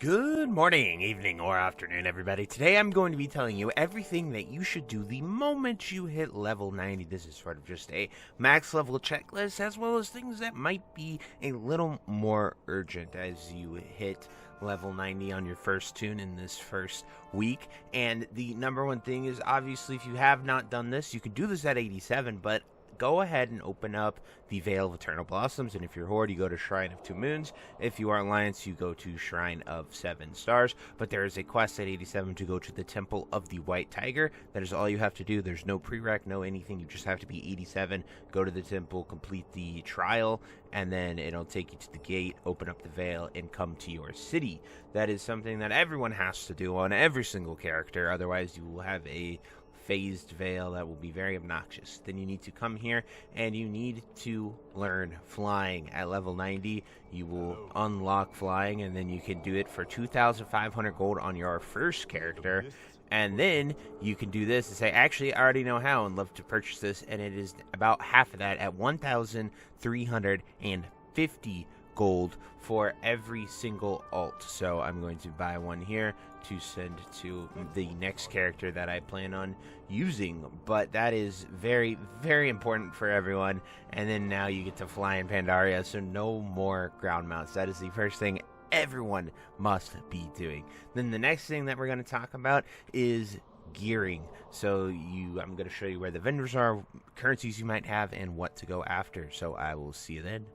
Good morning, evening, or afternoon, everybody. Today I'm going to be telling you everything that you should do the moment you hit level 90. This is sort of just a max level checklist, as well as things that might be a little more urgent as you hit level 90 on your first tune in this first week. And the number one thing is, obviously, if you have not done this, you can do this at 87, but go ahead and open up the Vale of Eternal Blossoms, and if you're Horde, you go to Shrine of Two Moons. If you are Alliance, you go to Shrine of Seven Stars. But there is a quest at 87 to go to the Temple of the White Tiger. That is all you have to do. There's no prereq, no anything. You just have to be 87, go to the temple, complete the trial, and then it'll take you to the gate, open up the Vale, and come to your city. That is something that everyone has to do on every single character, otherwise you will have a phased Vale that will be very obnoxious. Then you need to come here and you need to learn flying. At level 90 you will unlock flying, and then you can do it for 2,500 gold on your first character. And then you can do this and say, actually, I already know how and love to purchase this, and it is about half of that at 1,350 gold for every single alt. So I'm going to buy one here to send to the next character that I plan on using. But that is very, very important for everyone. And then now you get to fly in PanDAILYA, so no more ground mounts. That is the first thing everyone must be doing. Then the next thing that we're going to talk about is gearing. So I'm going to show you where the vendors are, currencies you might have, and what to go after. So I will see you then.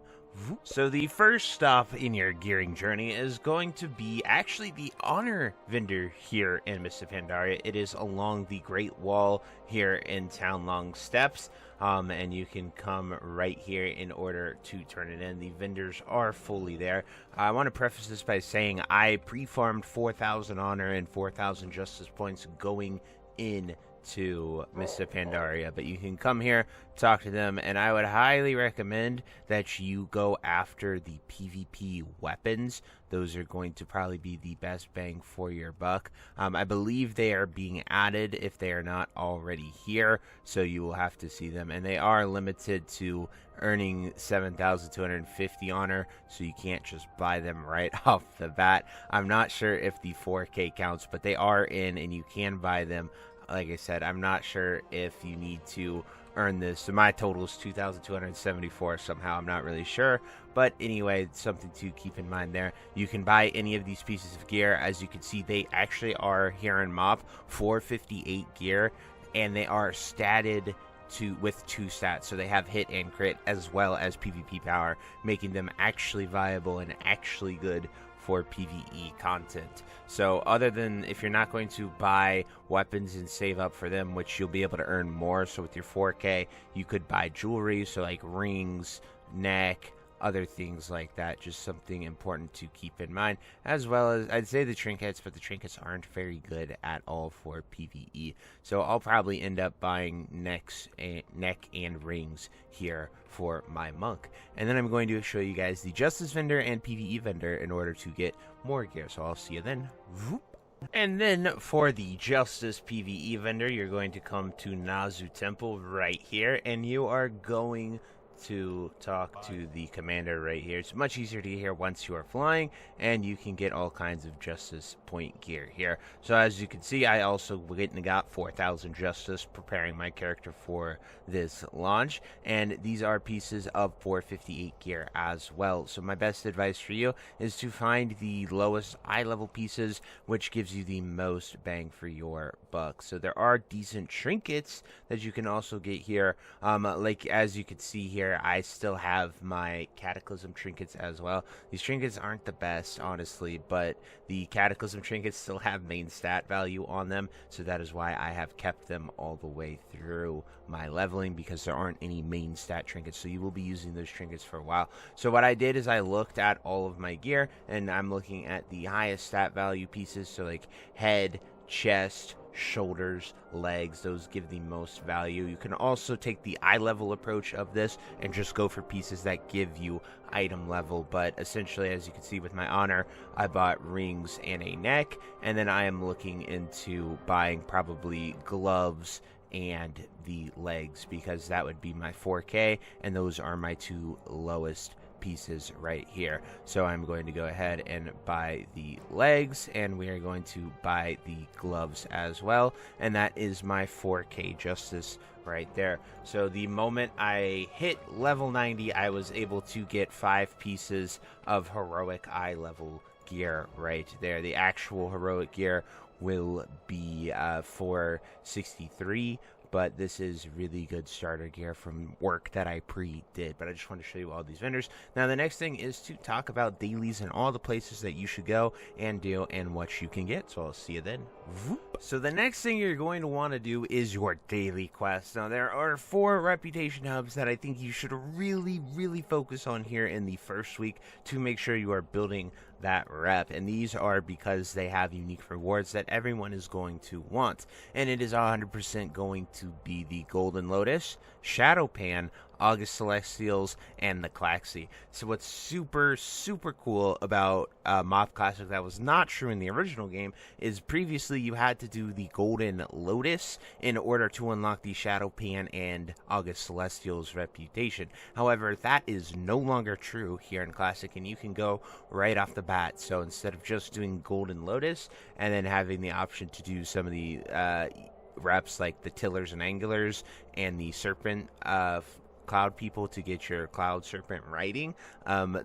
So the first stop in your gearing journey is going to be actually the honor vendor here in Mists of PanDAILYA. It is along the Great Wall here in Townlong Steps, and you can come right here in order to turn it in. The vendors are fully there. I want to preface this by saying I pre-farmed 4,000 honor and 4,000 justice points going in to Mists of PanDAILYA, but you can come here, talk to them, and I would highly recommend that you go after the PvP weapons. Those are going to probably be the best bang for your buck. I believe they are being added if they are not already here, so you will have to see them, and they are limited to earning 7,250 honor, so you can't just buy them right off the bat. I'm not sure if the 4K counts, but they are in and you can buy them. Like I said, I'm not sure if you need to earn this. So my total is 2,274 somehow. I'm not really sure. But anyway, it's something to keep in mind there. You can buy any of these pieces of gear. As you can see, they actually are here in MOP 458 gear, and they are statted with 2 stats. So they have hit and crit as well as PvP power, making them actually viable and actually good for PvE content. So other than if you're not going to buy weapons and save up for them, which you'll be able to earn more, so with your 4K you could buy jewelry, so like rings, neck, other things like that. Just something important to keep in mind, as well as I'd say the trinkets, but the trinkets aren't very good at all for PvE. So I'll probably end up buying neck and rings here for my monk. And then I'm going to show you guys the justice vendor and PvE vendor in order to get more gear. So I'll see you then. And then for the Justice PvE vendor, you're going to come to Nazu Temple right here, and you are going to talk to the commander right here. It's much easier to get here once you are flying, and you can get all kinds of justice point gear here. So as you can see, I also got 4,000 justice preparing my character for this launch, and these are pieces of 458 gear as well. So my best advice for you is to find the lowest eye level pieces, which gives you the most bang for your buck. So there are decent trinkets that you can also get here, like as you can see here, I still have my Cataclysm trinkets as well. These trinkets aren't the best, honestly, but the Cataclysm trinkets still have main stat value on them, so that is why I have kept them all the way through my leveling, because there aren't any main stat trinkets, so you will be using those trinkets for a while. So what I did is I looked at all of my gear, and I'm looking at the highest stat value pieces, so like head, chest, shoulders, legs. Those give the most value. You can also take the eye level approach of this and just go for pieces that give you item level, but essentially, as you can see with my honor, I bought rings and a neck, and then I am looking into buying probably gloves and the legs, because that would be my 4K, and those are my 2 lowest pieces right here. So I'm going to go ahead and buy the legs, and we are going to buy the gloves as well, and that is my 4K justice right there. So the moment I hit level 90, I was able to get 5 pieces of heroic eye level gear right there. The actual heroic gear will be 463, but this is really good starter gear from work that I pre-did. But I just want to show you all these vendors. Now the next thing is to talk about dailies and all the places that you should go and do and what you can get. So I'll see you then. So the next thing you're going to want to do is your daily quest. Now there are 4 reputation hubs that I think you should really focus on here in the first week to make sure you are building that rep, and these are because they have unique rewards that everyone is going to want, and it is 100% going to be the Golden Lotus, Shadow Pan, August Celestials, and the Claxy. So what's super cool about Mob Classic that was not true in the original game is previously you had to do the Golden Lotus in order to unlock the Shadow Pan and August Celestials reputation. However, that is no longer true here in Classic, and you can go right off the bat. So instead of just doing Golden Lotus and then having the option to do some of the reps like the Tillers and Anglers and the Serpent Cloud people to get your Cloud Serpent riding,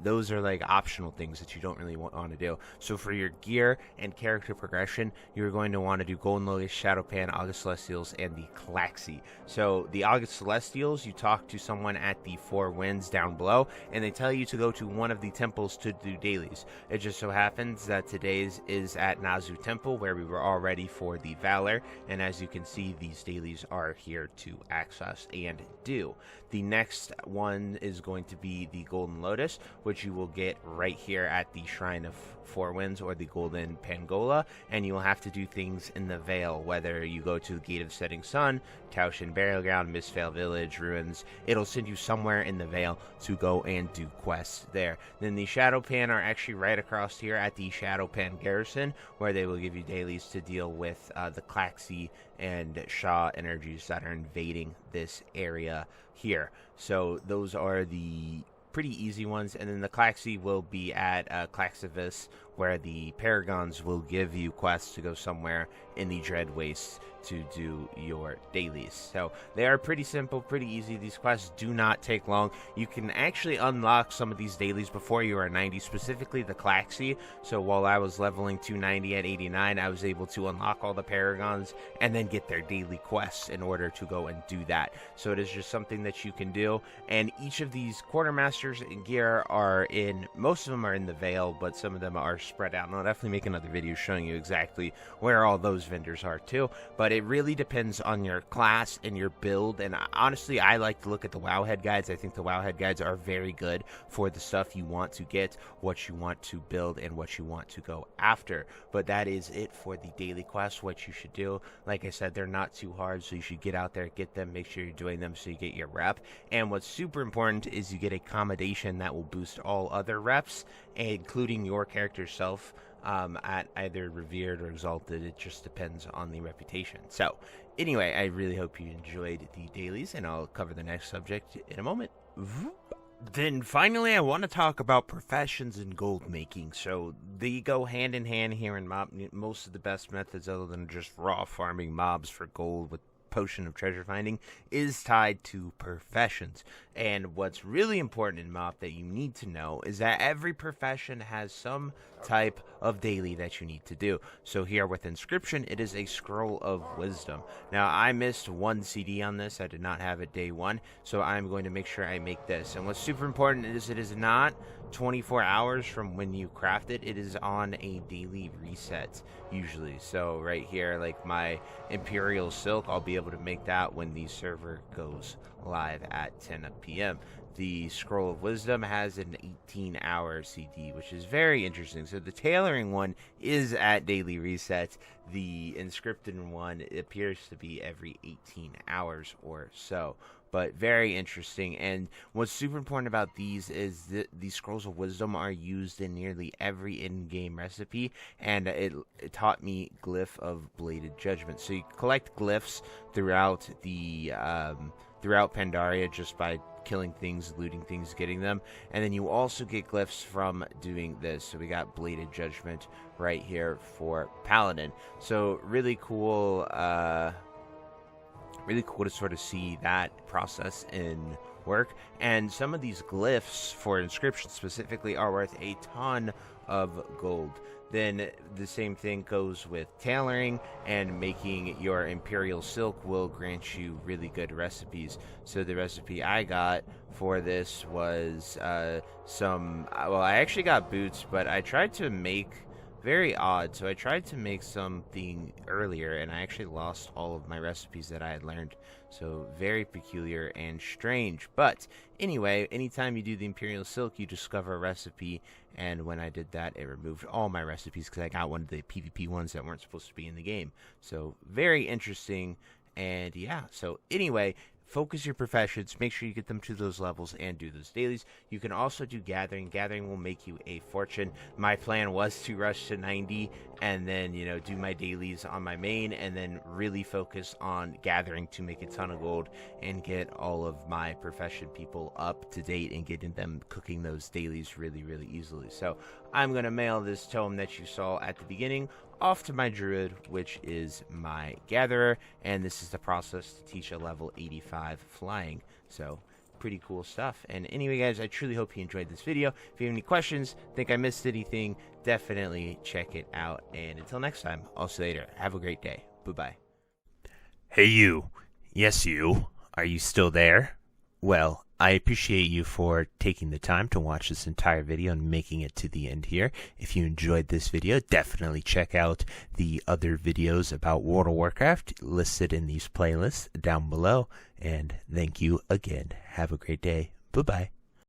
those are like optional things that you don't really want to do. So for your gear and character progression, you're going to want to do Golden Lotus, Shadow Pan, August Celestials, and the Claxy. So the August Celestials, you talk to someone at the 4 Winds down below, and they tell you to go to one of the temples to do dailies. It just so happens that today's is at Nazu Temple, where we were all ready for the Valor, and as you can see, these dailies are here to access and do. The next one is going to be the Golden Lotus, which you will get right here at the Shrine of 4 Winds or the Golden Pangola, and you will have to do things in the Vale, whether you go to the Gate of Setting Sun, Taushin Burial Ground, Mistveil Village, Ruins. It'll send you somewhere in the Vale to go and do quests there. Then the Shadow Pan are actually right across here at the Shadow Pan Garrison, where they will give you dailies to deal with the Claxy and Shaw energies that are invading this area here. So those are the pretty easy ones, and then the Claxy will be at Claxivis, where the Paragons will give you quests to go somewhere in the Dread Wastes to do your dailies. So they are pretty simple, pretty easy. These quests do not take long. You can actually unlock some of these dailies before you are 90, specifically the Claxy. So while I was leveling 290 at 89, I was able to unlock all the Paragons and then get their daily quests in order to go and do that. So it is just something that you can do, and each of these Quartermasters and gear are in, most of them are in the Vale, but some of them are spread out, and I'll definitely make another video showing you exactly where all those vendors are too. But it really depends on your class and your build, and honestly I like to look at the Wowhead guides. I think the Wowhead guides are very good for the stuff you want to get, what you want to build, and what you want to go after. But that is it for the daily quests, what you should do. Like I said, they're not too hard, so you should get out there, get them, make sure you're doing them so you get your rep. And what's super important is you get accommodation that will boost all other reps, including your character self, at either Revered or Exalted. It just depends on the reputation. So anyway, I really hope you enjoyed the dailies, and I'll cover the next subject in a moment. Then finally, I want to talk about professions in gold making. So they go hand in hand here in mob. Most of the best methods, other than just raw farming mobs for gold with Potion of Treasure Finding, is tied to professions. And what's really important in MOP that you need to know is that every profession has some type of daily that you need to do. So here with Inscription, it is a Scroll of Wisdom. Now I missed one CD on this. I did not have it day one, so I'm going to make sure I make this. And what's super important is it is not 24 hours from when you craft it. It is on a daily reset usually. So right here, like my Imperial Silk, I'll be able to make that when the server goes live at 10 p.m. The Scroll of Wisdom has an 18-hour CD, which is very interesting. So the tailoring one is at daily reset. The inscripted one appears to be every 18 hours or so. But very interesting. And what's super important about these is that these Scrolls of Wisdom are used in nearly every in-game recipe, and it taught me Glyph of Bladed Judgment. So you collect glyphs throughout the throughout Pandaria just by killing things, looting things, getting them. And then you also get glyphs from doing this. So we got Bladed Judgment right here for Paladin. So really cool to sort of see that process in work. And some of these glyphs for inscription specifically are worth a ton of gold. Then the same thing goes with tailoring, and making your Imperial Silk will grant you really good recipes. So the recipe I got for this was I actually got boots, but I tried to make very odd. So I tried to make something earlier, and I actually lost all of my recipes that I had learned. So very peculiar and strange. But anyway, anytime you do the Imperial Silk, you discover a recipe. And when I did that, it removed all my recipes because I got one of the PvP ones that weren't supposed to be in the game. So very interesting. And yeah, so anyway, focus your professions, make sure you get them to those levels, and do those dailies. You can also do gathering. Gathering will make you a fortune. My plan was to rush to 90 and then, you know, do my dailies on my main, and then really focus on gathering to make a ton of gold and get all of my profession people up to date and getting them cooking those dailies really, really easily. So I'm going to mail this tome that you saw at the beginning off to my druid, which is my gatherer, and this is the process to teach a level 85 flying. So pretty cool stuff. And anyway, guys, I truly hope you enjoyed this video. If you have any questions, think I missed anything, definitely check it out. And until next time, I'll see you later. Have a great day. Bye-bye. Hey you. Yes you. Are you still there? Well, I appreciate you for taking the time to watch this entire video and making it to the end here. If you enjoyed this video, definitely check out the other videos about World of Warcraft listed in these playlists down below. And thank you again. Have a great day. Bye-bye.